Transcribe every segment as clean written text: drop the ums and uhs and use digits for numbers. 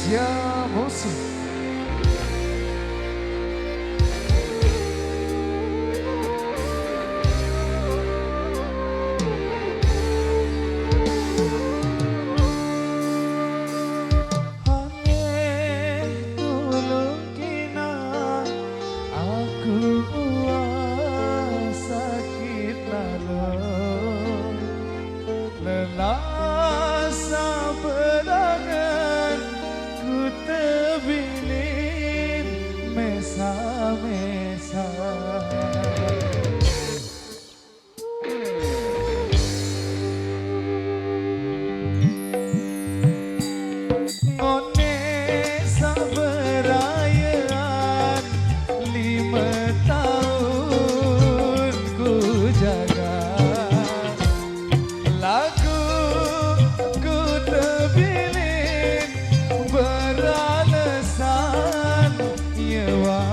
Indonesia Musik. Mesa ngone saberayaan 5 tahun ku jaga lagu ku terpilih beralasan nyewa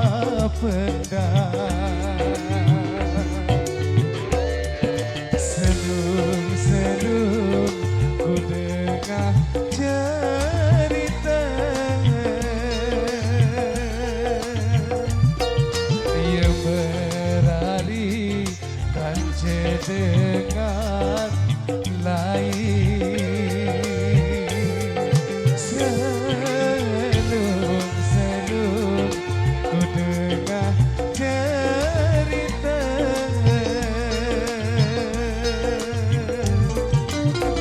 Senung-senung ku dengar cerita yang berlari tanpa dengan lain. Senung-senung ku dengar cerita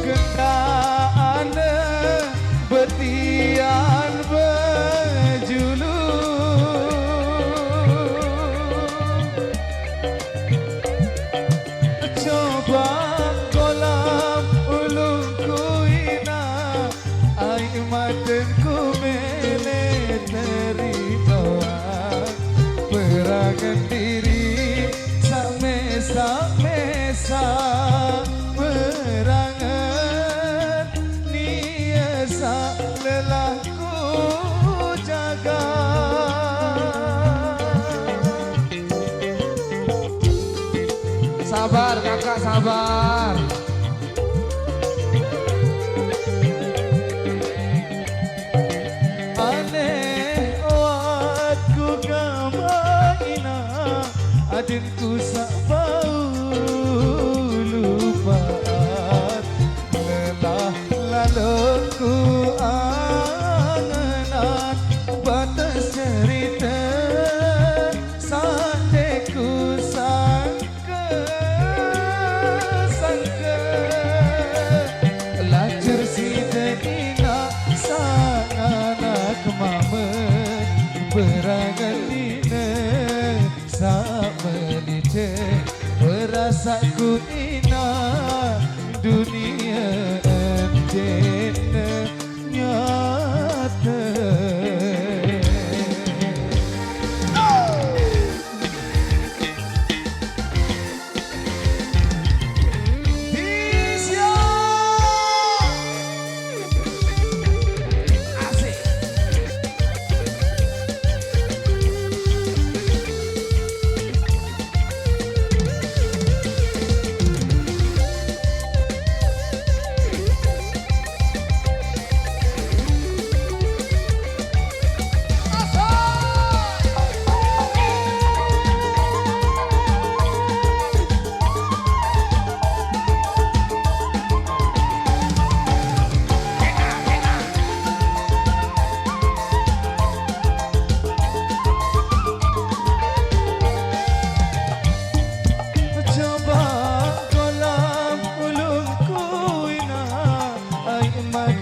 gendaan betian berjulu coba kolam ulungku ina air matenku mele teritoan perangan diri sak-mesa perangan niasa lelahku jaga sabar kakak sabar aneh watku kamaina adinku sak bau lupaan lelah laluku angenan batas cerita sandeku sangka lacur si denina sang anak mamen berangan dina sak melite perasaku ina dunia entena nyata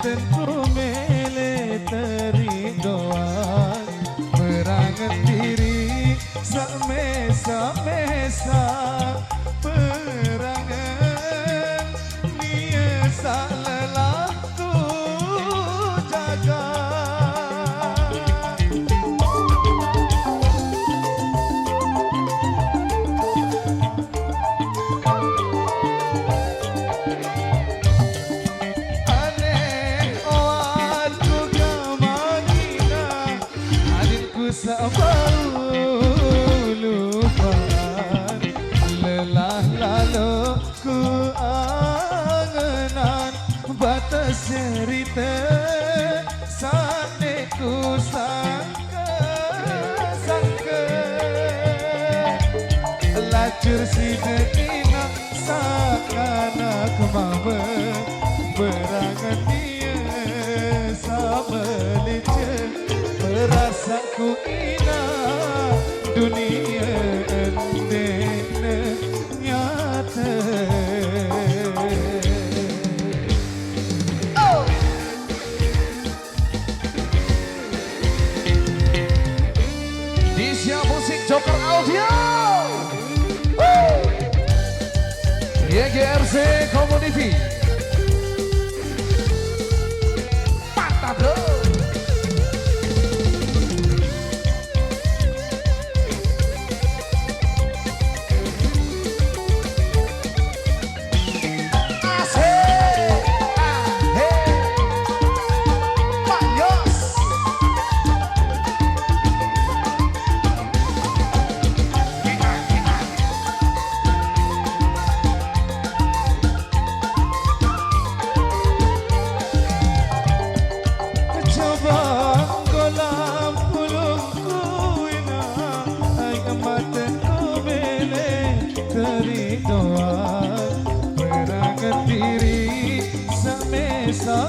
tentu mele teridoan berangan diri sak-mesa perangan niasa lelahku jaga sabau lupaan lelah lalu ku angenan batas cerita sane ku sangka lacur si dekina sakana kemama berangan dia sama lece perasaku ina dunia endene nyata. Musik Joker Audio YGRC Community mantap bro.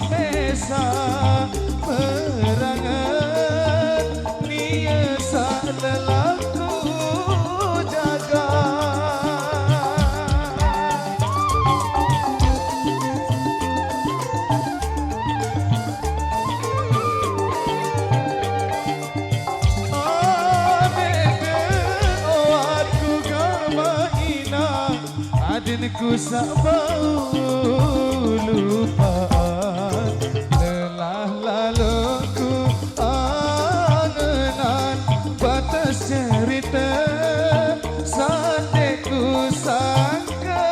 Mesa perangan nia salelaku jaga adede oatku gamaina adinku sabau lupa cerita sandeku sangka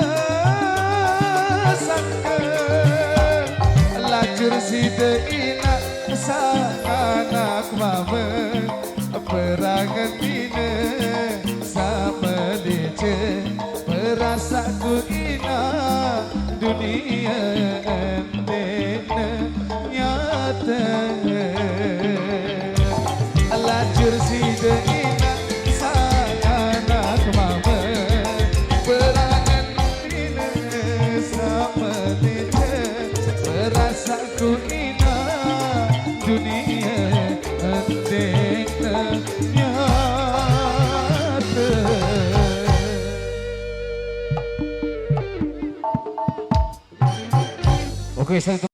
lacur si deina anak mama perangan ina sama lece perasaku ina dunia endena nyata lacur si deina ku ina dunia endena nyata. Oke, saya